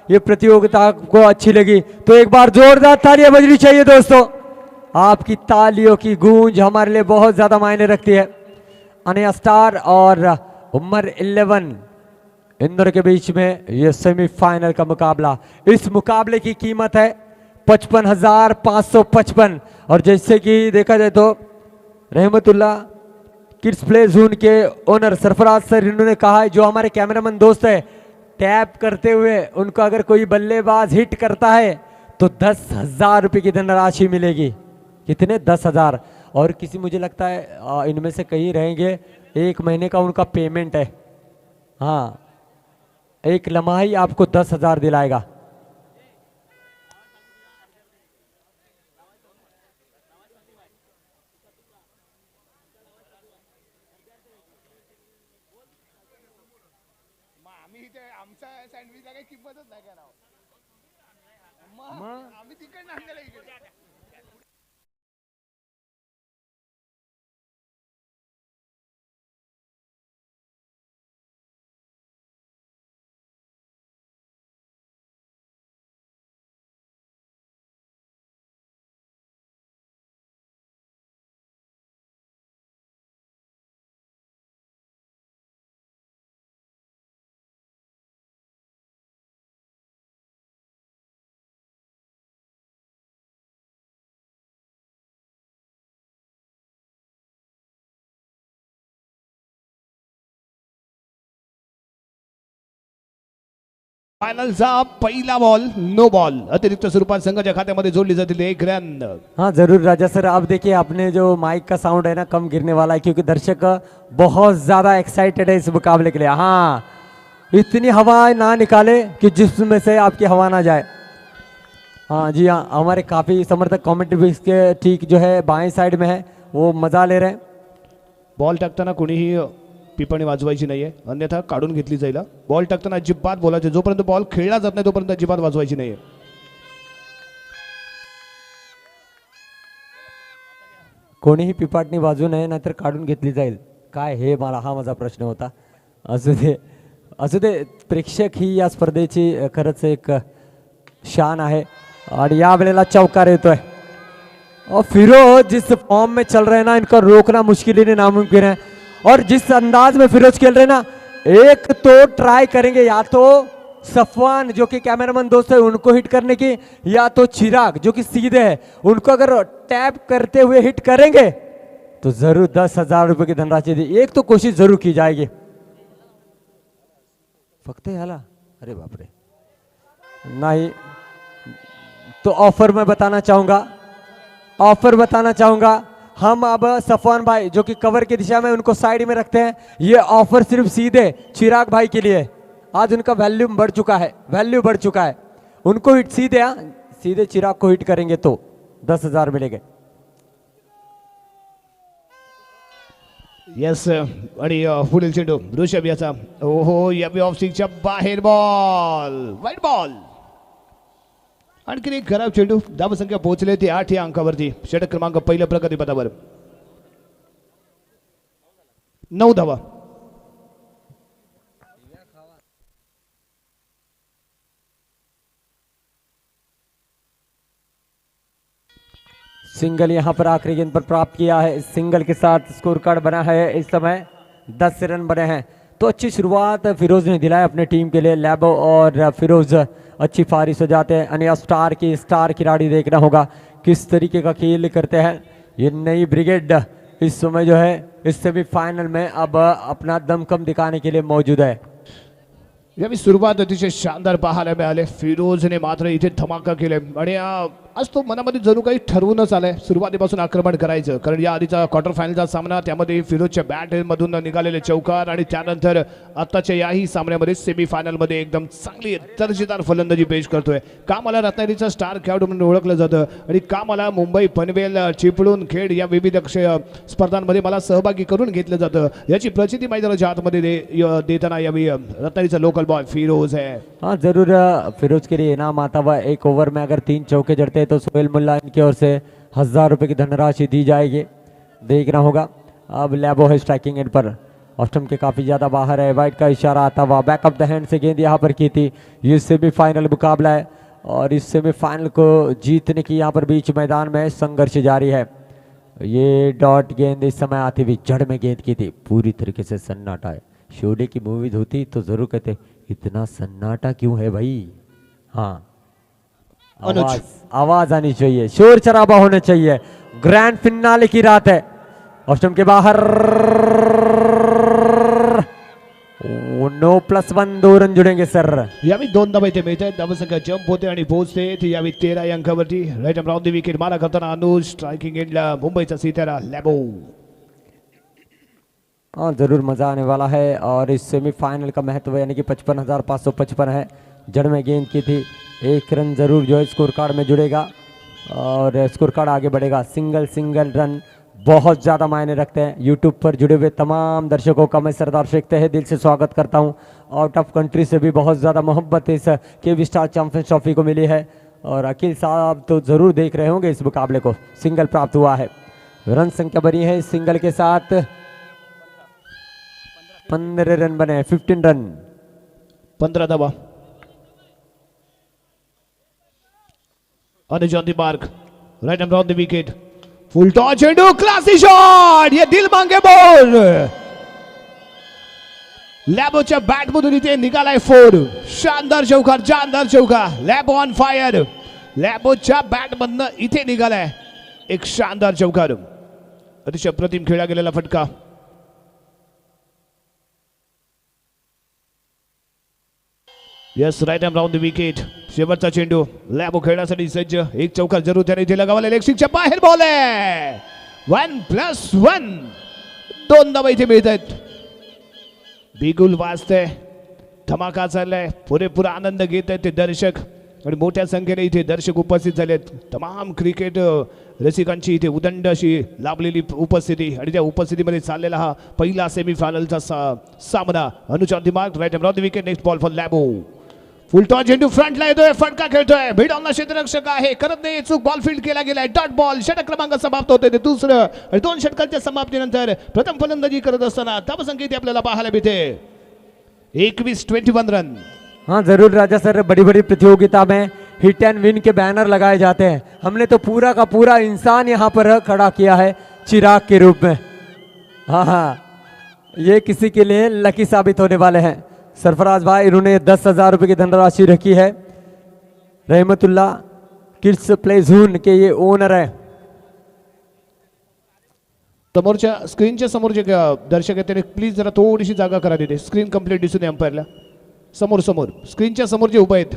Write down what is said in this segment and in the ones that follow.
ये प्रतियोगिता को अच्छी लगी तो एक बार जोरदार तालियां बजनी चाहिए दोस्तों। आपकी तालियों की गूंज हमारे लिए बहुत ज्यादा मायने रखती है। अनया स्टार और उमर 11 इन दोनों के बीच में ये सेमीफाइनल का मुकाबला। इस मुकाबले की कीमत है 55,555 और जैसे कि देखा जाए तो रहमतुल्लाह किड्स प्ले जोन के ओनर सरफराज सर इन्होंने कहा है जो हमारे कैमरामैन दोस्त है टैप करते हुए उनको अगर कोई बल्लेबाज हिट करता है तो 10,000 रुपये की धनराशि मिलेगी। कितने? 10,000। और किसी मुझे लगता है इनमें से कई रहेंगे 1 महीने का उनका पेमेंट है। हाँ, एक लम्हा ही आपको 10,000 दिलाएगा। फायनलचा पहिला बॉल नो बॉल अतिरिक्त स्वरूपात संघाच्या खात्यामध्ये जोडली जातील 1 रन। हाँ जरूर राजा सर, अब देखिए आपने जो माइक का साउंड है ना कम गिरने वाला है क्योंकि दर्शक बहुत ज्यादा एक्साइटेड है इस मुकाबले के लिए। हाँ, इतनी हवा ना निकाले कि जिसमें से आपकी हवा ना जाए। हाँ जी हाँ, हमारे काफी समर्थक कमेंट्री भी इसके ठीक जो है बाएं साइड में है, वो मजा ले रहे हैं। बॉल टाकताना कोणीही पिपणी वाजवायची नाहीये, अन्यथा काढून घेतली जाईल। बॉल टाकताना अजिबात बोलायचे, जोपर्यंत बॉल खेळला जात नाही तोपर्यंत अजिबात वाजवायची नाहीये। कोणीही पिपाटणी वाजवू नये नाहीतर काढून घेतली जाईल काय, हे मला हा माझा प्रश्न होता। असू दे प्रेक्षक ही या स्पर्धेची खरंच एक शान आहे और या वेळेला चौकार येतोय और फिरोज जिस फॉर्म में चल रहे हैं ना इनको रोकना मुश्किल ही नामुमकिन है। और जिस अंदाज में फिरोज खेल रहे हैं ना, एक तो ट्राई करेंगे या तो सफवान जो कि कैमरामैन दोस्त है उनको हिट करने की, या तो चिराग जो कि सीधे है उनको अगर टैप करते हुए हिट करेंगे तो जरूर 10,000 रुपये की धनराशि दी। एक तो कोशिश जरूर की जाएगी। फक्त ह्याला अरे बापरे नहीं तो ऑफर मैं बताना चाहूंगा हम अब सफवान भाई जो कि कवर की दिशा में उनको साइड में रखते हैं। ये ऑफर सिर्फ सीधे चिराग भाई के लिए, आज उनका वैल्यू बढ़ चुका है, उनको हिट सीधे चिराग को हिट करेंगे तो 10,000 मिलेंगे। यस, आणि पुढील चेंडू ऋषभ याचा, ओहो याबी ऑफ स्टिकच्या बाहेर बॉल, वाईट बॉल। आणखी एक खराब चेंडू, धावसंख्या पोहोचले ती 8 या अंकावरती। षटक क्रमांक पहिल्या प्रगतीपथावर 9 धावा। सिंगल यहां पर आखिरी गेंद पर प्राप्त किया है। सिंगल के साथ स्कोर कार्ड बना है इस समय 10 रन बने हैं। तो अच्छी शुरुआत फिरोज ने दिलाया अपने टीम के लिए। लैबो और फिरोज अच्छी फारिश हो जाते हैं। अन्य स्टार खिलाड़ी देखना होगा किस तरीके का खेल करते हैं ये नई ब्रिगेड। इस समय जो है इस सेमीफाइनल में अब अपना दमखम दिखाने के लिए मौजूद है। यावेळी सुरुवात अतिशय शानदार पाहायला मिळाले। फिरोजने मात्र इथे धमाका केले आणि आज तो मनामध्ये जरूर काही ठरवूनच आलाय सुरुवातीपासून आक्रमण करायचं, कारण या आधीचा क्वार्टर फायनलचा सामना त्यामध्ये फिरोजच्या बॅट मधून निघालेले चौकार आणि त्यानंतर आताच्या याही सामन्यामध्ये सेमीफायनलमध्ये एकदम चांगली दर्जेदार फलंदाजी पेश करतोय। का मला रत्नागिरीचा स्टार खेळाडू म्हणून ओळखलं जातं आणि का मला मुंबई पनवेल चिपळूण खेड या विविध स्पर्धांमध्ये मला सहभागी करून घेतलं जातं याची प्रचिती मैदानाच्या आतमध्ये देताना यावेळी रत्नागिरीचा लोकल बॉय फिरोज है। हाँ जरूर फिरोज के लिए इनाम आता हुआ। एक ओवर में अगर 3 चौके जड़ते हैं तो सोहेल मुल्ला इनकी ओर से 1,000 रुपये की धनराशि दी जाएगी। देखना होगा। अब लैबो है स्ट्राइकिंग एंड पर ऑस्टम के काफी ज्यादा बाहर है, वाइट का इशारा आता हुआ, बैकअप द हैंड से गेंद यहाँ पर की थी। ये सेमीफाइनल मुकाबला है और इस सेमीफाइनल को जीतने की यहाँ पर बीच मैदान में संघर्ष जारी है। ये डॉट गेंद इस समय आती हुई जड़ में गेंद की थी, पूरी तरीके से सन्नाटा है। शोले की मूवीज होती तो जरूर कहते इतना सन्नाटा क्यों है भाई। हाँ, आवाज आवाज आनी चाहिए, शोर शराबा होना चाहिए। ग्रैंड फिनाले की रात है। ऑस्टम के बाहर 9+1 2 रन जुड़ेंगे सर। यावेळी 2 धावा इथे मिळत आहेत. धावसंख्या जंप होते आणि पोहोचते यावेळी 13 अंकावरती. Right and round the wicket मारा करताना अनुज, स्ट्रायकिंग एंडला मुंबईचा सितारा लॅबो. हाँ, जरूर मजा आने वाला है। और इस सेमीफाइनल का महत्व यानी कि 55,555 है। जड़ में गेंद की थी, 1 रन जरूर जो है स्कोर कार्ड में जुड़ेगा और स्कोर कार्ड आगे बढ़ेगा। सिंगल रन बहुत ज़्यादा मायने रखते हैं। यूट्यूब पर जुड़े हुए तमाम दर्शकों का मैं सरदार शेख तहे दिल से स्वागत करता हूं। आउट ऑफ कंट्री से भी बहुत ज़्यादा मोहब्बत इस केवी स्टार चैंपियंस ट्रॉफी को मिली है और अखिल साहब तो ज़रूर देख रहे होंगे इस मुकाबले को। सिंगल प्राप्त हुआ है, रन संख्या बनी है इस सिंगल के साथ 15 रन बने, 15 रन, 15 धावा. Anuj on the mark, right and round the wicket, full toss चेंडू, क्लासी शॉट, ये दिल मांगे बॉल. लॅबोच्या बॅट मधून इथे निघालाय 4. शानदार चौकार, जानदार चौकार. लॅबो ऑन फायर. लॅबोच्या बॅट मधनं इथे निघालाय एक शानदार चौकार. अतिशय प्रतिम खेळला गेलेला फटका. Yes, right and round the wicket. शेवटचा चेंडू, लॅबो खेळण्यासाठी सज्ज. एक चौकार जरूर त्याने इथे लगावला. लेगस्टिकच्या बाहेर बॉल आहे. 1+1 2 धावा इथे मिळत आहेत. बिगुल वाजतंय, धमाका चाललाय, पुरेपूर आनंद घेत आहेत ते दर्शक आणि मोठ्या संख्येने इथे दर्शक उपस्थित झालेत. तमाम क्रिकेट रसिकांची इथे उदंड अशी लाभलेली उपस्थिती आणि त्या उपस्थितीमध्ये चाललेला हा पहिला सेमीफायनलचा सामना. Anuj on the mark, right and round the wicket. Next ball for लॅबो. फुल टॉस चेंडू फ्रंटला येतोय, फटका खेळतोय. मिड ऑनला क्षेत्ररक्षक आहे, करत नाही चूक. बॉल फील्ड केला गेलाय. Dot ball. षटक क्रमांक समाप्त होते ते दुसरं आणि 2 षटकांच्या समाप्तीनंतर प्रथम फलंदाजी करत असताना धावसंख्या इथे आपल्याला पाहायला मिळते 21-21 रन. हाँ जरूर राजा सर, बड़ी बड़ी प्रतियोगिता में हिट एंड विन के बैनर लगाए जाते हैं। हमने तो पूरा का पूरा इंसान यहाँ पर खड़ा किया है चिराग के रूप में। हाँ हाँ, ये किसी के लिए लकी साबित होने वाले हैं। सरफराज भाई, इन्होंने 10,000 रुपये की धनराशि रखी है। रहमतुल्ला किड्स प्ले झोन के ये ओनर है। समोरच्या स्क्रीनच्या समोर जे दर्शक आहेत त्यांनी प्लीज जरा थोडीशी जागा करा तिथे. स्क्रीन कंप्लीट दिसून नये अंपायरला. समोर स्क्रीनच्या समोर जे उभे आहेत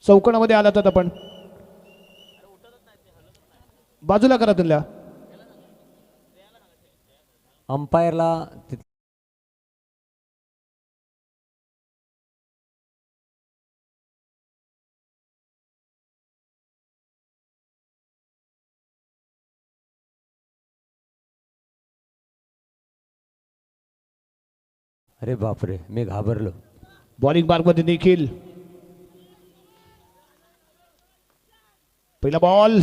चौकोनामध्ये आलात आता आपण बाजूला करा त्यांना. अंपायरला अरे बापरे, मी घाबरलो. बॉलिंग मार्क मध्ये निखिल. पहिला बॉल,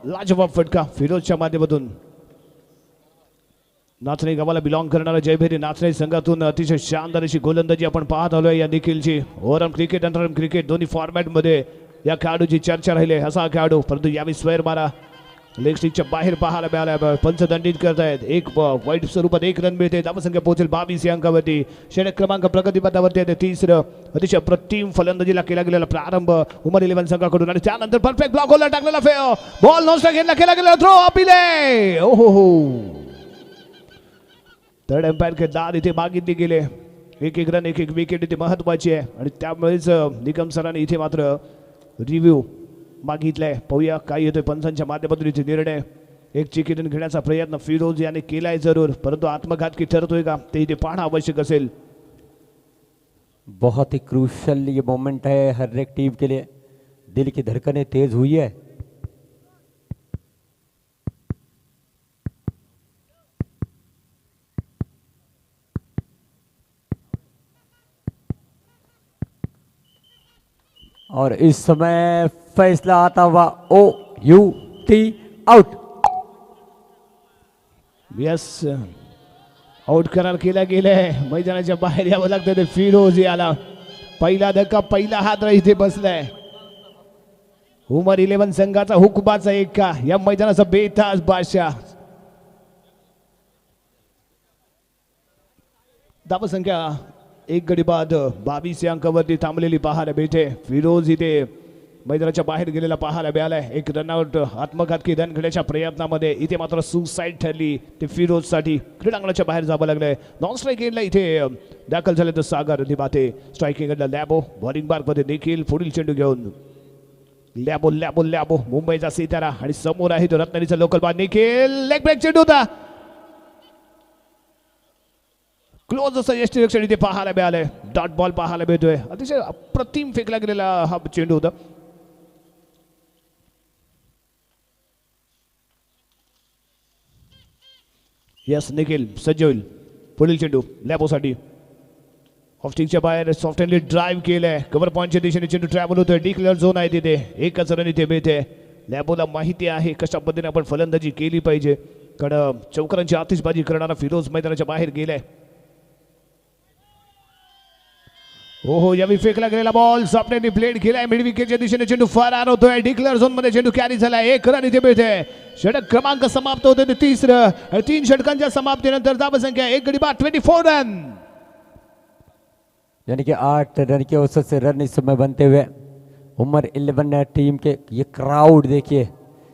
लाजवाब फटका फिरोजच्या माध्यमातून. नाचणे गावाला बिलॉंग करणारा जयभेरी नाचणे संघातून अतिशय शानदार अशी गोलंदाजी आपण पाहत आलोय या निखिलची. ओव्हरऑल क्रिकेट, अंतराळ क्रिकेट दोन्ही फॉर्मॅट मध्ये या खेळाडूची चर्चा राहिली. असा खेळाडू, परंतु यावेळी स्क्वेअर मारा लेग स्टिकच्या बाहेर पाहायला मिळाला. पंच दंडित करतायत. एक वाईट स्वरूपात 1 रन मिळते. धावसंख्या पोहोचेल 22 या अंकावरती. षटक क्रमांक प्रगतीपथावरती आहे. तिसरं अतिशय प्रतिम फलंदाजीला केला गेलेला प्रारंभ उमर 11 संघाकडून आणि त्यानंतर परफेक्ट ब्लॉक होलला टाकलेला बॉल नॉन घेतला केला गेला. थ्रो अपिले. ओहो हो, थर्ड एम्पायर के दाद इथे मागितले गेले. 1-1 रन 1-1 विकेट इथे महत्वाची आहे आणि त्यामुळेच निकम सरांनी इथे मात्र रिव्ह्यू मागितलाय. पाहूया काय येतोय पंचांच्या माध्यमातून इथे निर्णय. एक चिकिटन घेण्याचा प्रयत्न फिरोज याने केलाय जरूर, परंतु आत्मघातकी ठरतोय का ते इथे पाहणं आवश्यक असेल. बहुत ही क्रूशल ये मोमेंट है हर एक टीम के लिए. दिल की धड़कनें तेज हुई है. और इस समय फैसला आता हुआ OUT आउट. यस, आउट करार केला गेलाय, मैदानाच्या बाहेर यावं लागतं ते फिरोज याला. पहिला धक्का, पहिला हात इथे बसलाय. उमर 11 संघाचा हुकमाचा एका या मैदानाचा बेताज बादशाह. धावसंख्या 1 गडी बाद 22 या अंकावरती थांबलेली पाहायला भेटते. फिरोज इथे मैदानाच्या बाहेर गेलेला पाहायला मिळालाय. एक रनआउट आत्मघातकी रन घेण्याच्या प्रयत्नामध्ये इथे मात्र सुसाईड ठरली ते फिरोज साठी. क्रीडांगणाच्या बाहेर जावं लागलंय. नॉन स्ट्राईक एंडला इथे दाखल झाले तर सागर निबाते. स्ट्रायकिंग एंडला लॅबो, बॉलिंग बार मध्ये निखिल. पुढील चेंडू घेऊन लॅबो लॅबो लॅबो मुंबईचा सितारा आणि समोर आहे तो रत्नागिरीचा लोकल बाद निखिल. लेग ब्रेक चेंडू होता. क्लोज असं यष्टीरक्षण इथे पाहायला मिळालंय. डॉट बॉल पाहायला मिळतोय. अतिशय अप्रतिम फेकला गेलेला हा चेंडू होता. यस निखिल सज्ज होईल. पुढील चेंडू लॅबोसाठी. ऑफस्टिंगच्या बाहेर सॉफ्ट हँडली ड्राईव्ह केलंय. कव्हर पॉईंटच्या दिशेने चेंडू ट्रॅव्हल होतोय. डिक्लेअर झोन आहे तिथे. एकच रन इथे मिळते. लॅबोला माहिती आहे कशा पद्धतीने आपण फलंदाजी केली पाहिजे, कारण चौकारांची आतिषबाजी करणारा फिरोज मैदानाच्या बाहेर गेलाय. हो यावेळी फेकला गेलेला बॉल सापड्याने प्लेड केलाय. मिड विकेटच्या दिशेने चेंडू फरार होतोय. डिक्लेअर झोन मध्ये चेंडू कॅरी झालाय. 1 रन इथे मिळते. षटक क्रमांक समाप्त होते. तिसरं 3 षटकांच्या समाप्तीनंतर धावसंख्या 1 गडी बाद 24 रन, यानी कि 8 रन के औसत से रन इस समय बनते हुए उमर 11 टीम के ये क्राउड देखिए,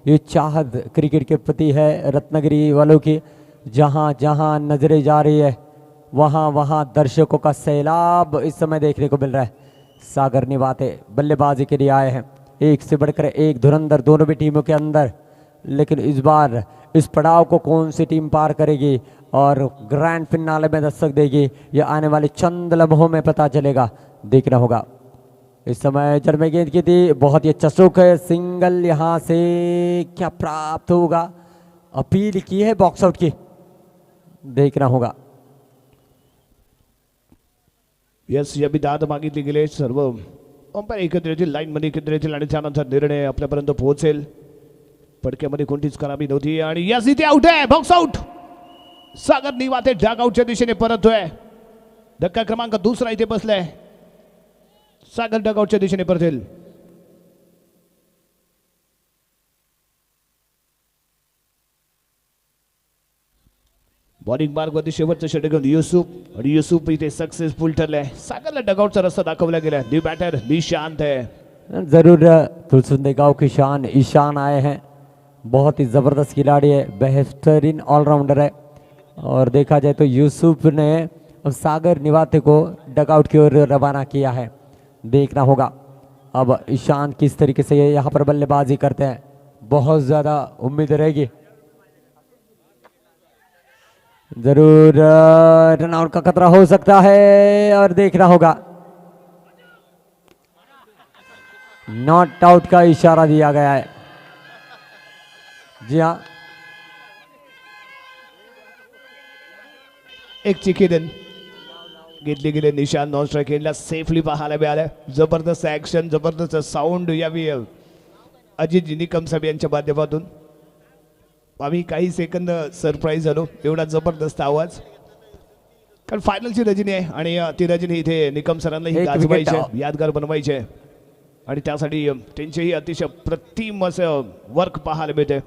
ये चाहत क्रिकेट के प्रति है रत्नागिरी वालों की. जहां जहां नजरें जा रही है वहां वहां दर्शकों का सैलाब इस समय देखने को मिल रहा है. सागर निवाते बल्लेबाजी के लिए आए हैं. एक से बढ़कर एक धुरंधर दोनों भी टीमों के अंदर, लेकिन इस बार इस पड़ाव को कौन सी टीम पार करेगी और ग्रैंड फिनाले में दस्तक देगी, यह आने वाले चंद लम्हों में पता चलेगा. देखना होगा. इस समय जर्मे गेंद की थी, बहुत ही अच्छा स्ट्रोक है. सिंगल यहां से क्या प्राप्त होगा. अपील की है बॉक्स आउट की, देखना होगा. यस या दाद मागितले गेले. सर्व अंपायर एकत्र येतील, लाईन मध्ये एकत्र येतील आणि त्यानंतर निर्णय आपल्यापर्यंत पोहोचेल. पडक्यामध्ये कोणतीच खराबी नव्हती आणि यस इथे आउट आहे. Box out. सागर निवाते डगआउटच्या दिशेने परततोय. धक्का क्रमांक 2 इथे बसलाय. सागर डगआउटच्या दिशेने परतेल. बॉलिंग मार्ग वरती शेवटचं षटक युसुफ आणि युसुफ इथे सक्सेसफुल ठरलाय. सागरला डगआउटचा रस्ता दाखवला गेला. न्यू बॅटर निशांत है. जरूर तुलसुंदे गांव की शान ईशान आए हैं. बहुत ही जबरदस्त खिलाड़ी है, बेहतरीन ऑलराउंडर है. और देखा जाए तो यूसुफ ने अब सागर निवाते को डगआउट की ओर रवाना किया है. देखना होगा अब ईशान किस तरीके से यहाँ पर बल्लेबाजी करते हैं. बहुत ज़्यादा उम्मीद रहेगी. जरूर रनआउट का खतरा हो सकता है और देखना होगा. नॉट आउट का इशारा दिया गया है. जी हाँ, एक चिकीदन घेतले गेले. निशान नॉन स्ट्राईक एंडला सेफली पाहायला मिळालं. जबरदस्त ऍक्शन, जबरदस्त साऊंड यावेळी अजित निकम साहेब यांच्या माध्यमातून. आम्ही काही सेकंद सरप्राईज झालो, एवढा जबरदस्त आवाज. कारण फायनलची रजनी आहे आणि ती रजनी इथे निकम सरांना ही गाजवायची आहे, यादगार बनवायची आहे आणि त्यासाठी त्यांचेही अतिशय प्रतिम असं वर्क पाहायला मिळते.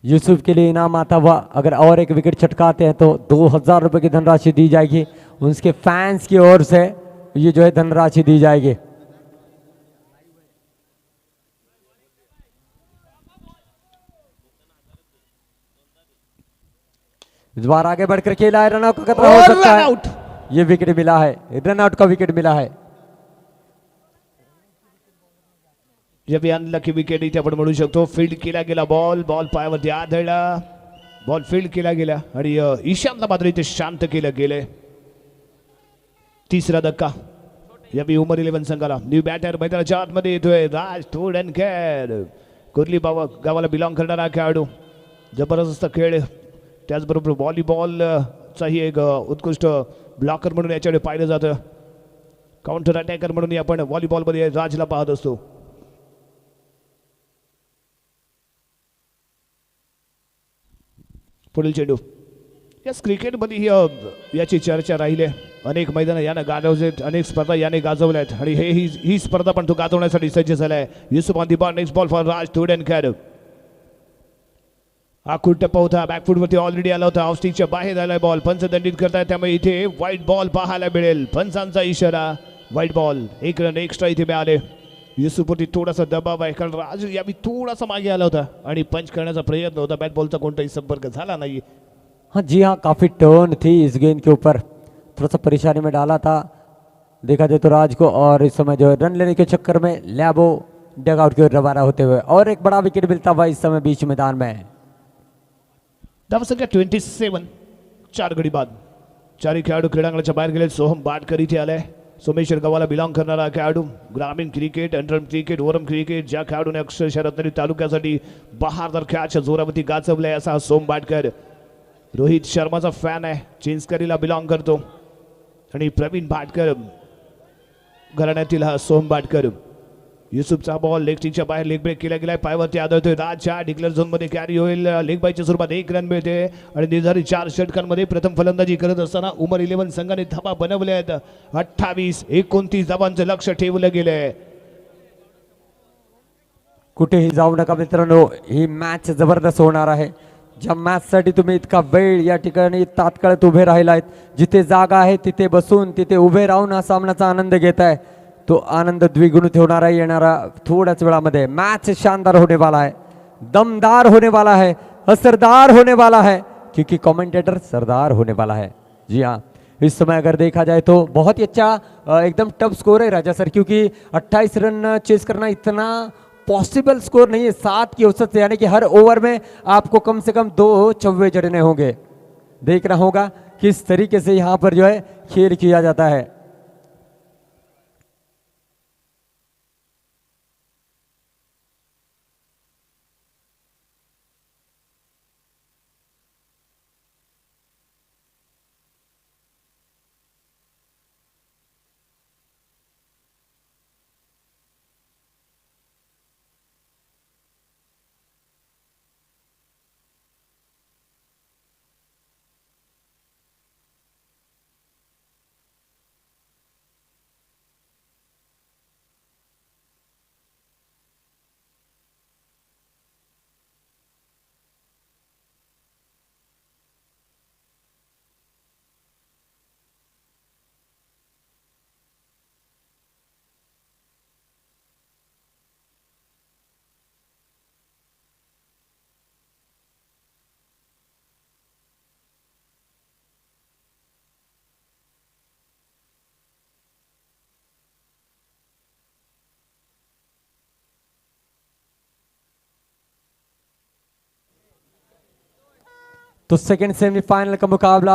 यूसुफ के लिए इनाम आता हुआ अगर और एक विकेट छटकाते हैं तो 2000 रुपए की धनराशि दी जाएगी. उनके फैंस की ओर से ये जो है धनराशि दी जाएगी. इस बार आगे बढ़कर खेला है. रनआउट का खतरा हो सकता है. ये विकेट मिला है, रनआउट का विकेट मिला है. जब अनलकी विकेट इथे आपण म्हणू शकतो. फील्ड केला गेला बॉल, बॉल पायावरती आदळला, बॉल फील्ड केला गेला आणि ईशानला मात्र इथे शांत केलं गेले. तिसरा धक्का यावेळी उमर 11 संघाला. न्यू बॅटर मैदानाच्या आतमध्ये येतोय राज तोडणकर. कुर्ली गावाला बिलॉंग करणारा खेळाडू. जबरदस्त खेळ, त्याचबरोबर व्हॉलीबॉलचाही एक उत्कृष्ट ब्लॉकर म्हणून याच्याकडे पाहिलं जातं. काउंटर अटॅकर म्हणून आपण व्हॉलीबॉलमध्ये राजला पाहत असतो. पुढील चेंडू. यस, क्रिकेटमध्ये याची चर्चा राहिली आहे. अनेक मैदानं यानं गाजवलेत, अनेक स्पर्धा याने गाजवल्या आहेत आणि ही स्पर्धा पण तो गाजवण्यासाठी सज्ज झाला आहे. Yusuf on the ball. Next ball for Raj Todankar. आखूड टप्पा होता, बॅकफूटवरती ऑलरेडी आला होता, ऑफस्टिकच्या बाहेर आलाय बॉल. पंच दंडित करताय, त्यामुळे इथे व्हाईट बॉल पाहायला मिळेल. पंचांचा इशारा, व्हाईट बॉल. एक रन एक्स्ट्रा इथे मिळाले. युसुफवरती थोडासा दबाव आहे, कारण राज यावी थोडासा मागे आला होता आणि पंच करण्याचा प्रयत्न होता. बॅट बॉलचा कोणताही संपर्क झाला नाही. हाँ जी हाँ, काफ़ी टर्न थी इस गेंद के ऊपर, थोड़ा सा परेशानी में डाला था देखा जाए तो राज को, और इस समय जो है रन लेने के चक्कर में लैबो डगआउट की ओर रवाना होते हुए, और एक बड़ा विकेट मिलता हुआ इस समय बीच मैदान में. धावसंख्या 27. 4 गडी बाद. चारही खेळाडू क्रीडांगणाच्या बाहेर गेले. सोहम बाटकर इथे आलाय. सोमेश्वर गावाला बिलॉंग करणारा खेळाडू. ग्रामीण क्रिकेट, अंडरम क्रिकेट, ओरम क्रिकेट, ज्या खेळाडूने अक्षरशः रत्नागिरी तालुक्यासाठी बहारदार खेळाच्या जोरावरती गाजवलाय असा सोम बाटकर. रोहित शर्माचा फॅन आहे, चिंचकरीला बिलॉंग करतो. आणि प्रवीण भाटकर घराण्यातील हा सोम बाटकर. युसुफचा बॉल लेग स्टिकच्या बाहेर लेग ब्रेक केला गेलाय, पायावरती आदळतोय. राजच्या डिक्लेअर झोन मध्ये कॅरी होईल. लेग बायच्या स्वरूपात 1 रन मिळते आणि निर्धारित 4 षटकांमध्ये प्रथम फलंदाजी करत असताना उमर 11 संघाने धावा बनवल्या आहेत. 28-29 धावांचं लक्ष ठेवलं गेलंय. कुठेही जाऊ नका मित्रांनो, ही मॅच जबरदस्त होणार आहे. ज्या मॅचसाठी तुम्ही इतका वेळ या ठिकाणी तात्काळात उभे राहिलात, जिथे जागा आहे तिथे बसून तिथे उभे राहून हा सामन्याचा आनंद घेताय, तो आनंद द्विगुणित होणार आहे येणारा थोड्याच वेळामध्ये. मैच शानदार होने वाला है, दमदार होने वाला है, असरदार होने वाला है, क्योंकि कमेंटेटर सरदार होने वाला है. जी हाँ, इस समय अगर देखा जाए तो बहुत ही अच्छा एकदम टफ स्कोर है राजा सर, क्योंकि 28 रन चेस करना इतना पॉसिबल स्कोर नहीं है. 7 की औसत से, यानी कि हर ओवर में आपको कम से कम 2 चौवे जड़ने होंगे. देखना होगा किस तरीके से यहाँ पर जो है खेल किया जाता है. तो सेकंड सेमीफाइनल का मुकाबला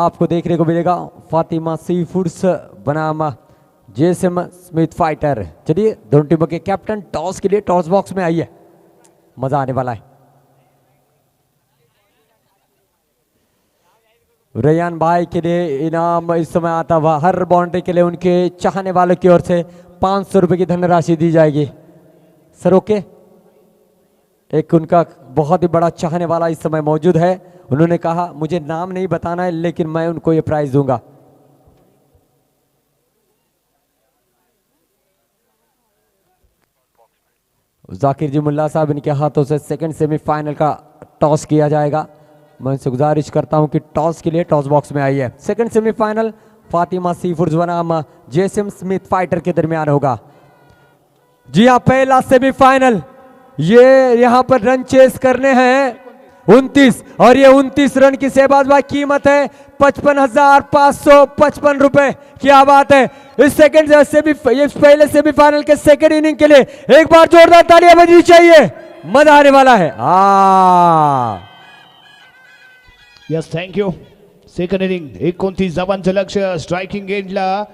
आपको देखने को मिलेगा. फातिमा सी फूड्स बनाम जेएसएम स्मिथ फाइटर. चलिए दोनों टीमों के कैप्टन टॉस के लिए टॉस बॉक्स में आइए, मजा आने वाला है. रेयान भाई के लिए इनाम इस समय आता हुआ, हर बाउंड्री के लिए उनके चाहने वालों की ओर से 500 रुपए की धनराशि दी जाएगी. सर ओके, एक उनका बहुत ही बड़ा चाहने वाला इस समय मौजूद है. उन्होंने कहा मुझे नाम नहीं बताना है, लेकिन मैं उनको ये प्राइज दूंगा. जाकिर जी मुल्ला साहब, इनके हाथों से सेकंड सेमीफाइनल का टॉस किया जाएगा. मैं उनसे गुजारिश करता हूं कि टॉस के लिए टॉस बॉक्स में आइए. Second semifinal Fatima sea foods बनाम जेएसएम स्मिथ फाइटर के दरमियान होगा. जी हाँ, पहला सेमीफाइनल. ये यहां पर रन चेस करने हैं 29, और ये 29 रन की शहबाजबाई कीमत है 55,555 रुपए. क्या बात है. इस सेकंड पहले सेमीफाइनल के सेकंड इनिंग के लिए एक बार जोरदार तालियां बजनी चाहिए, मजा आने वाला है. Yes, thank you. सेकंड इनिंग 29 धावांचं लक्ष स्ट्रायकिंग एंडला.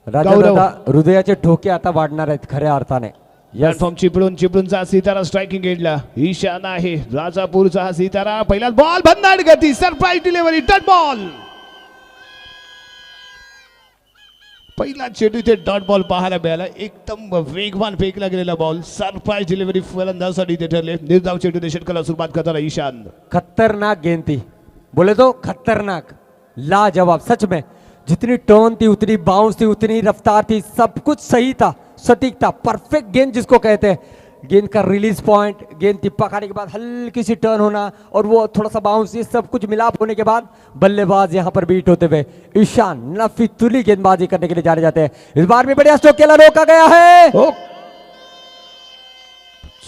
राजा दादा, हृदयाचे ठोके आता वाढणार आहेत खऱ्या अर्थाने. प्लॅटफॉर्म चिपळूणचा सितारा स्ट्रायकिंग एंडला. ईशान आहे राजापूरचा हा सितारा. पहिला बॉल भन्नाट गती, सरप्राईज डिलिव्हरी, डॉट बॉल. पहिला चेंडू इथे डॉट बॉल पाहायला मिळाला. एकदम वेगवान फेकला गेलेला बॉल. सरप्राईज डिलिव्हरी फलंदाजासाठी इथे ठरले. निर्धाव चेंडू षटकाला सुरुवात करताना ईशान. खतरनाक गेंद थी, बोले तो खतरनाक, लाजवाब सच में. जितनी टर्न थी, उतनी बाउंस थी, उतनी रफ्तार थी, सब कुछ सही था, सटीक था. परफेक्ट गेंद जिसको कहते हैं. गेंद का रिलीज पॉइंट, गेंद टिप्पा खाने के बाद हल्की सी टर्न होना और वो थोड़ा सा बाउंस, ये सब कुछ मिलाप होने के बाद बल्लेबाज यहां पर बीट होते हुए ईशान नफीतुली गेंदबाजी करने के लिए जाने जाते हैं. इस बार भी बढ़िया स्ट्रोक केला, रोका गया है.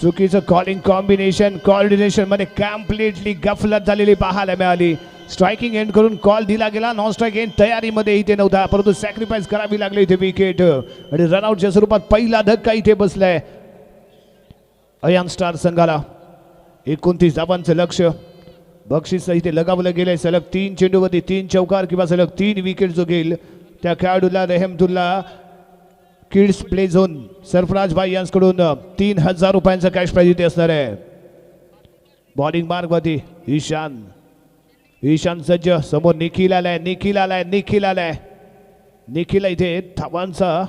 चुकीचं कॉलिंग कॉम्बिनेशन, कॉर्डिनेशन मध्ये कम्प्लिटली गफलत झालेली पाहायला मिळाली. स्ट्रायकिंग एंड करून कॉल दिला गेला. नॉन स्ट्राईक एंड तयारीमध्ये इथे नव्हता, परंतु सॅक्रिफाईस करावी लागली इथे विकेट. आणि रनआउटच्या स्वरूपात पहिला धक्का इथे बसलाय अयान स्टार संघाला. 29 धावांचं लक्ष. बक्षीस इथे लगावलं गेलंय. सलग 3 चेंडूमध्ये 3 चौकार किंवा सलग 3 विकेट जो घेईल त्या खेळाडूला रेहमतुल्ला किड्स प्ले झोन सरफराज भाई यांच्याकडून 3000 रुपयांचा कॅश प्राइज इथे असणार आहे. बॉलिंग मार्गवरती ईशान. ईशान सज्ज. समोर निखिल आलाय. निखिल इथे धावांचा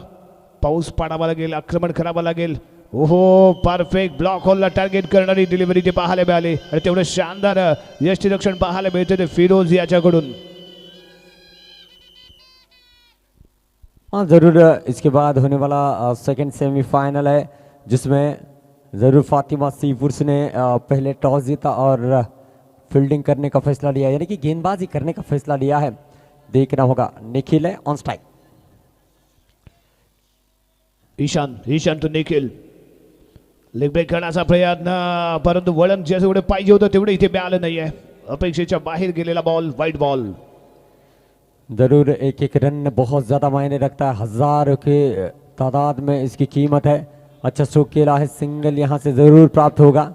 पाऊस पाडावा लागेल, आक्रमण करावं लागेल. ओहो, परफेक्ट ब्लॉक होलला टार्गेट करणारी डिलिव्हरी ते पाहायला मिळाली आणि तेवढं शानदार यष्टीरक्षण पाहायला मिळते ते फिरोज याच्याकडून. हाँ ज़रूर, इसके बाद होने वाला सेकंड सेमीफाइनल है जिसमें ज़रूर फातिमा सीफुर्स ने पहले टॉस जीता और फील्डिंग करने का फैसला लिया, यानी कि गेंदबाजी करने का फैसला लिया है. देखना होगा. निखिल है on strike. Ishan to Nikhil. Leg break करण्याचा प्रयत्न, परंतु वळण जेवढे पाहिजे होतं तेवढे इथे मिळालं नाहीये. अपेक्षेच्या बाहेर गेलेला बॉल, वाईट बॉल. ज़रूर एक एक रन बहुत ज़्यादा मायने रखता है. हज़ारों के तादाद में इसकी कीमत है. अच्छा स्ट्रोक खेला है, सिंगल यहाँ से ज़रूर प्राप्त होगा.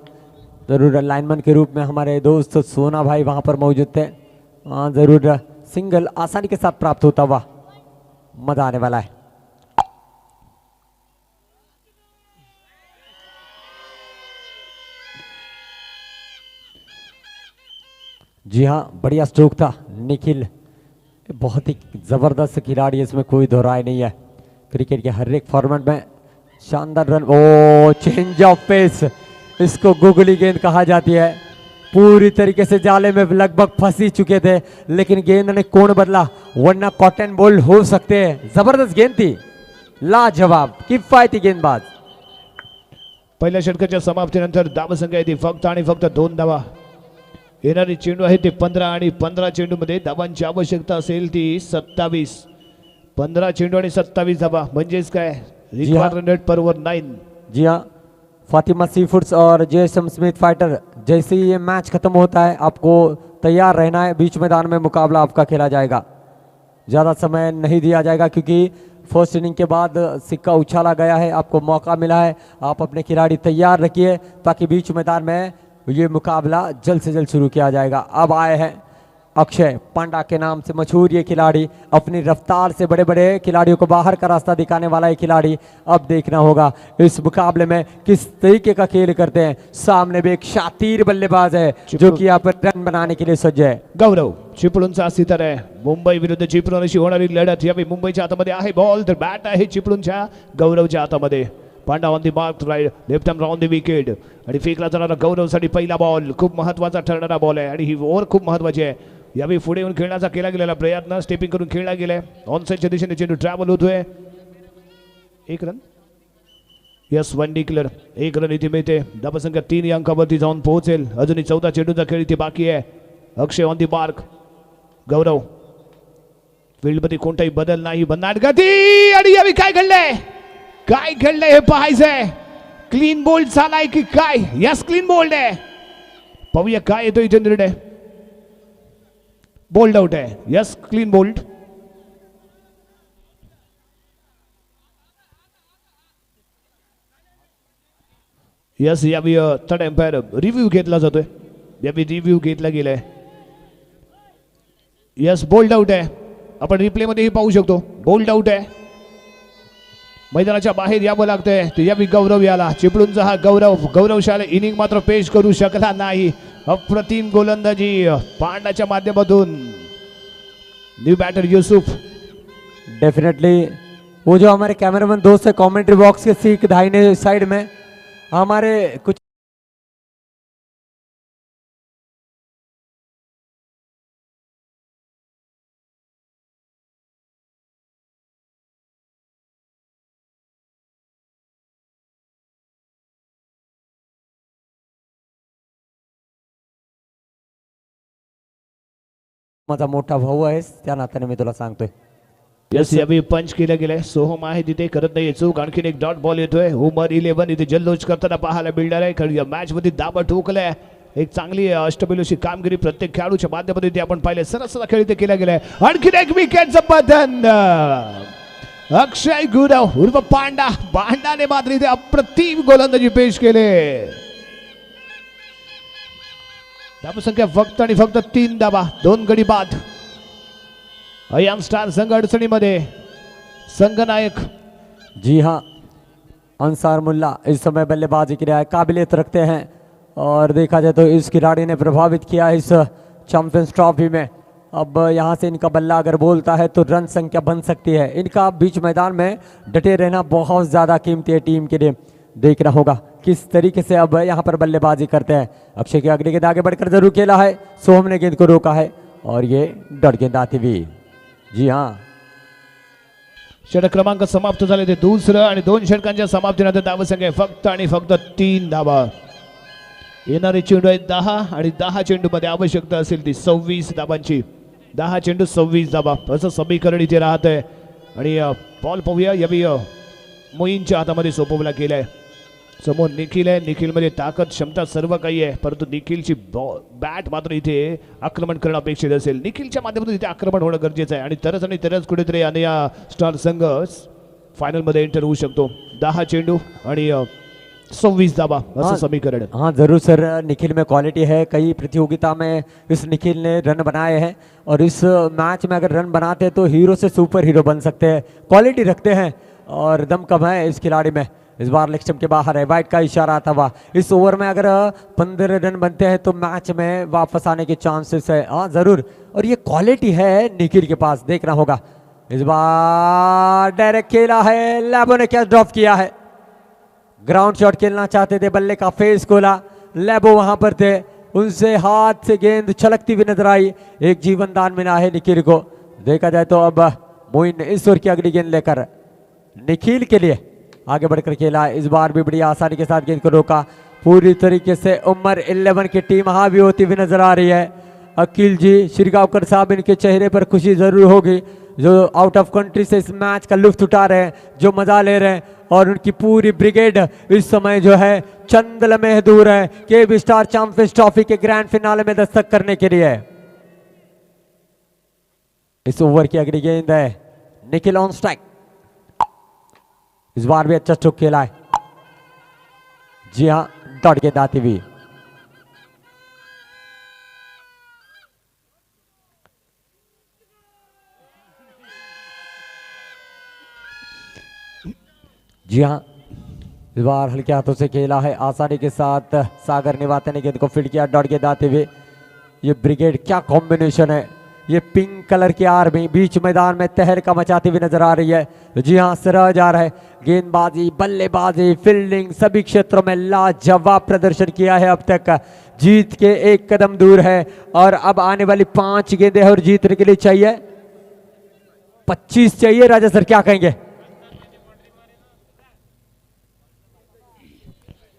ज़रूर लाइनमैन के रूप में हमारे दोस्त सोना भाई वहाँ पर मौजूद थे. हाँ ज़रूर सिंगल आसानी के साथ प्राप्त होता हुआ मज़ा आने वाला है. जी हाँ, बढ़िया स्ट्रोक था. निखिल बहुत ही ज़बरदस्त खिलाड़ी है, इसमें कोई दो राय नहीं है. क्रिकेट के हर एक फॉर्मेट में शानदार run. Oh, change of pace, इसको गुगली गेंद कहा जाती है. पूरी तरीके से जाले में लगभग फंस ही चुके थे, लेकिन गेंद ने कोण बदला, वरना कॉटन बॉल हो सकते हैं. जबरदस्त गेंद थी, लाजवाब, किफायती गेंदबाज. पहिल्या षटकाच्या समाप्तीनंतर धावसंख्या येते फक्त आणि फक्त 2 धावा. येणारी चेंडू आहे ते 15 आणि 15 चेंडूमध्ये धावांची आवश्यकता असेल ती 27. 15 चेंडू आणि 27 धावा म्हणजेच काय, रिक्वायर्ड रन रेट पर ओव्हर 9. जी हाँ, फातिमा सीफूड्स और जेएसएम स्मिथ फाइटर, जैसे ही ये मैच खत्म होता है आपको तैयार रहना है. बीच मैदान में मुकाबला आपका खेला जाएगा. ज़्यादा समय नहीं दिया जाएगा क्योंकि फर्स्ट इनिंग के बाद सिक्का उछाला गया है. आपको मौका मिला है, आप अपने खिलाड़ी तैयार रखिए ताकि बीच मैदान में ये मुकाबला जल्द से जल्द शुरू किया जाएगा. अब आए हैं अक्षय पांडा के नाम से मशहूर ये खिलाड़ी, अपनी रफ्तार से बड़े बड़े खिलाड़ियों को बाहर का रास्ता दिखाने वाला ये खिलाड़ी. अब देखना होगा इस मुकाबले में किस तरीके का खेल करते हैं. सामने भी एक शातीर बल्लेबाज है जो कि यहाँ पर रन बनाने के लिए सज्ज है. गौरव चिपळूणचा सितार आहे. मुंबई विरुद्ध चिपळूणशी होणारी लढत यावेळी मुंबईच्या हातामध्ये आहे बॉल, तर बॅट आहे चिपळूणच्या गौरवच्या हातामध्ये. Panda on the mark, right left arm on the wicket आणि फेकला जाणारा गौरवसाठी पहिला बॉल खूप महत्त्वाचा ठरणारा बॉल आहे आणि ही ओव्हर खूप महत्त्वाची आहे. यावेळी पुढे येऊन खेळण्याचा केला गेलेला प्रयत्न, स्टेपिंग करून खेळला गेलाय. ऑनसाइडच्या दिशेने चेंडू ट्रॅव्हल होतोय. 1 रन, यस, 1 डिक्लेअर. 1 रन इथे मिळते. धावसंख्या 3 या अंकावरती जाऊन पोहोचेल. अजूनही 14 चेंडूचा खेळ इथे बाकी आहे. Akshay on the mark. Gaurav फील्डमध्ये कोणताही बदल नाही. बनाट गती आणि यावेळी काय घडलंय, काय घडलंय हे पाहायचंय. क्लीन बोल्ड झालाय की काय? यस, क्लीन बोल्ड आहे. पाहूया काय येतो इथे निर्णय. बोल्ड आउट आहे. Yes, clean bowled. यस, यावेळी थर्ड एम्पायर रिव्ह्यू घेतला जातोय. यावेळी रिव्ह्यू घेतला गेलाय. यस, बोल्ड आउट आहे. आपण रिप्ले मध्येही पाहू शकतो. बोल्ड आउट आहे. मैदानाच्या बाहेर यावं लागतंय. तर यावेळी गौरव याला, चिपळूणचा हा गौरवशाली इनिंग मात्र पेश करू शकला नाही. अप्रतिम गोलंदाजी पांडाच्या माध्यमातून. न्यू बॅटर युसुफ. डेफिनेटली वो जो हमारे कैमरामैन दोस्त है कमेंट्री बॉक्स के सीख दाहिने साइड में हमारे कुछ माझा मोठा भाऊ आहेस त्या नात्याने मी तुला सांगतोय. यस यावेळी पंच केलं गेलंय. सोहम आहे तिथे करत नाही चूक. आणखीन एक डॉट बॉल येतोय. उमर 11 इथे जल्लोष करताना पाहायला मिळणार आहे. कारण या मॅच मध्ये दाबा ठोकलाय. एक चांगली अष्टपैलूची कामगिरी प्रत्येक खेळाडूच्या माध्यमातून ते आपण पाहिले. सरस खेळ इथे केला गेलाय. आणखीन एक विकेटचं पतन. अक्षय गुरव उर्फ पांडा. पांडाने मात्र इथे अप्रतिम गोलंदाजी पेश केले. धावसंख्या फक्त आणि फक्त 3 धावा 2 गडी बाद. अयाम स्टार संघ अडचणीमध्ये. संघनायक जी हाँ अंसार मुल्ला इस समय बल्लेबाजी के लिए काबिलियत रखते हैं और देखा जाए तो इस खिलाड़ी ने प्रभावित किया इस चैंपियंस ट्रॉफी में. अब यहाँ से इनका बल्ला अगर बोलता है तो रन संख्या बन सकती है. इनका बीच मैदान में डटे रहना बहुत ज़्यादा कीमती है टीम के लिए. देखना होगा किस तरीके से अब यहाँ पर बल्लेबाजी करते हैं. अक्षय की अगली गेंद आगे बढ़कर जरूर खेला है. सोहम ने गेंद को रोका है और ये डॉट गेंद आती हुई. जी हाँ षटक क्रमांक समाप्त झाले. ते दुसरं आणि 2 षटकांच्या समाप्तीनंतर धावसंख्या फक्त आणि फक्त 3 धावा. येणारे चेंडू आहेत 10 आणि 10 चेंडू मध्ये आवश्यकता असेल ती 26 धाबांची. 10 चेंडू 26 धाबा असं समीकरण इथे राहत आहे. आणि बॉल पाहूया. यावी मोईनच्या हातामध्ये सोपवला गेलाय. समोर निखिल आहे. निखिल मध्ये ताकद क्षमता सर्व काही आहे. परंतु निखिलची बॅट मात्र इथे आक्रमण करणं अपेक्षित असेल. निखिलच्या माध्यमातून इथे आक्रमण होणं गरजेचं आहे. आणि तरच कुठेतरी आणि या स्टार संघ फायनल मध्ये एंटर होऊ शकतो. 10 चेंडू आणि 26 धाबा असं समीकरण. हाँ जरूर सर. निखिल में क्वालिटी है. कई प्रतियोगिता में इस निखिल ने रन बनाए हैं और इस मैच में अगर रन बनाते हैं तो हीरो से सुपर हीरो बन सकते हैं. क्वालिटी रखते हैं और दम कम है इस खिलाड़ी में. इस बार लेग स्टंप के बाहर है. वाइट का इशारा था वह. इस ओवर में अगर 15 रन बनते हैं तो मैच में वापस आने के चांसेस है. हाँ जरूर. और ये क्वालिटी है निखिल के पास. देखना होगा. इस बार डायरेक्ट खेला है. लैबो ने कैच ड्रॉप किया है. ग्राउंड शॉट खेलना चाहते थे. बल्ले का फेस खोला. लैबो वहां पर थे. उनसे हाथ से गेंद छलकती हुई नजर आई. एक जीवन दान मिला है निखिल को. देखा जाए तो अब मोइन इस ओवर की अगली गेंद लेकर निखिल के लिए आगे बढ़कर खेला. इस बार भी बड़ी आसानी के साथ गेंद को रोका. पूरी तरीके से उमर 11 की टीम हावी होती हुई नजर आ रही है. अकील जी शिरगांवकर साहब इनके चेहरे पर खुशी जरूर होगी जो आउट ऑफ कंट्री से इस मैच का लुत्फ उठा रहे हैं, जो मजा ले रहे हैं. और उनकी पूरी ब्रिगेड इस समय जो है चंद लम्हे दूर है केबी स्टार चैंपियंस ट्रॉफी के ग्रैंड फिनाले में दस्तक करने के लिए. इस ओवर की अगली गेंद है. Nikhil on strike. इस बार भी अच्छा स्ट्रोक खेला है. जी हाँ डॉट गेंद आती हुई. जी हाँ इस बार हल्के हाथों से खेला है. आसानी के साथ सागर निवाते ने गेंद को फील्ड किया. डॉट गेंद आते हुए. ये ब्रिगेड क्या कॉम्बिनेशन है. ये पिंक कलर की आर्मी बीच मैदान में तहलका मचाती हुई नजर आ रही है. जी हाँ सराहा जा रहा है. गेंदबाजी बल्लेबाजी फील्डिंग सभी क्षेत्रों में लाजवाब प्रदर्शन किया है अब तक. जीत के एक कदम दूर है और अब आने वाली 5 गेंदें और जीतने के लिए चाहिए 25 चाहिए. राजा सर क्या कहेंगे.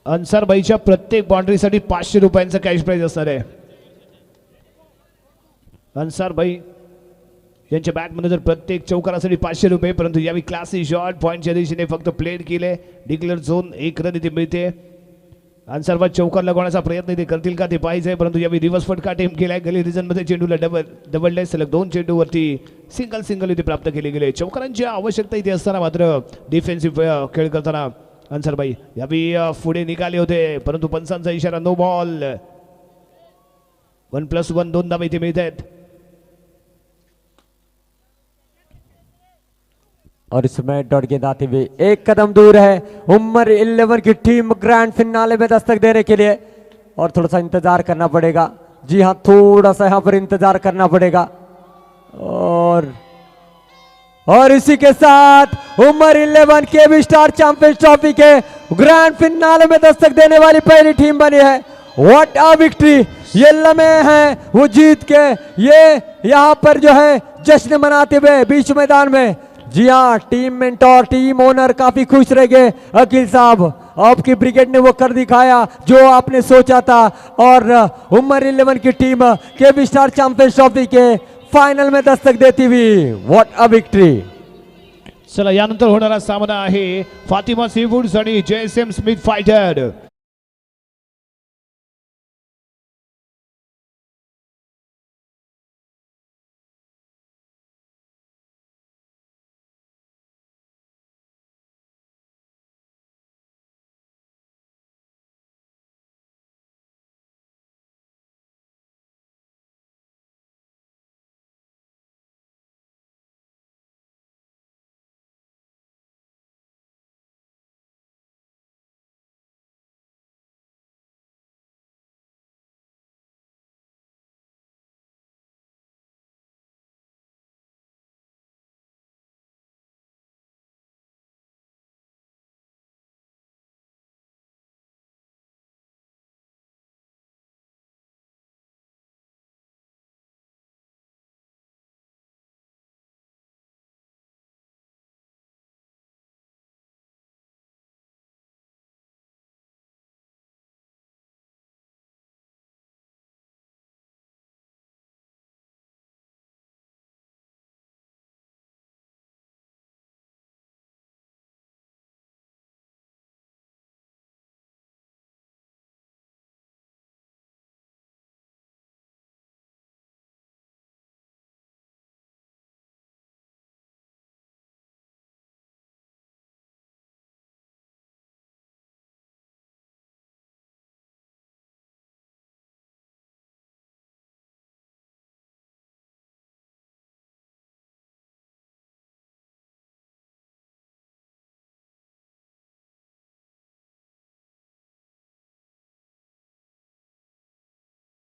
अन्सार भाईच्या प्रत्येक बाउंड्रीसाठी 500 रुपयांचा कॅश प्राइज असणार आहे. अन्सार भाई यांच्या बॅटमध्ये जर प्रत्येक चौकारासाठी 500 रुपये. परंतु यावेळी क्लासी शॉट पॉईंटच्या दिशेने फक्त प्लेड केले. डिक्लेअर झोन 1 रन इथे मिळते. अन्सार भाई चौकार लगवण्याचा प्रयत्न इथे करतील का ते पाहिजे. परंतु यावेळी रिव्हर्स फटका अटेम्प्ट केलाय. गली रिजन मध्ये चेंडूला डबल सलग 2 चेंडूवरती सिंगल इथे प्राप्त केले गेले. चौकारांची आवश्यकता इथे असताना मात्र डिफेन्सिव्ह खेळ करताना अन्सार भाई यावेळी पुढे निघाले होते. परंतु पंचांचा इशारा नो बॉल. 1+1 2 धावा इथे मिळत आहेत. और इसमें डॉट गेंद आते हुए एक कदम दूर है उमर 11 की टीम ग्रैंड फिनाले में दस्तक देने के लिए. और थोड़ा सा इंतजार करना पड़ेगा. जी हाँ थोड़ा सा यहाँ पर इंतजार करना पड़ेगा. और और इसी के साथ उमर 11 केबी स्टार चैंपियंस ट्रॉफी के ग्रैंड फिनाले में दस्तक देने वाली पहली टीम बनी है। What a victory! ये लम्हे हैं वो जीत के, ये यहाँ पर जो है जश्न मनाते हुए बीच मैदान में। जी हाँ, टीम मेंटोर, टीम ओनर काफी खुश रह गए। अकील साहब, आपकी ब्रिगेड ने वो कर दिखाया जो आपने सोचा था, और उमर 11 की टीम केबी स्टार चैंपियंस ट्रॉफी के फायनल में दस्तक देती हुई। What a victory! चला, यानंतर होणारा सामना आहे फातिमा सीवूड्स आणि JSM स्मिथ फायटर।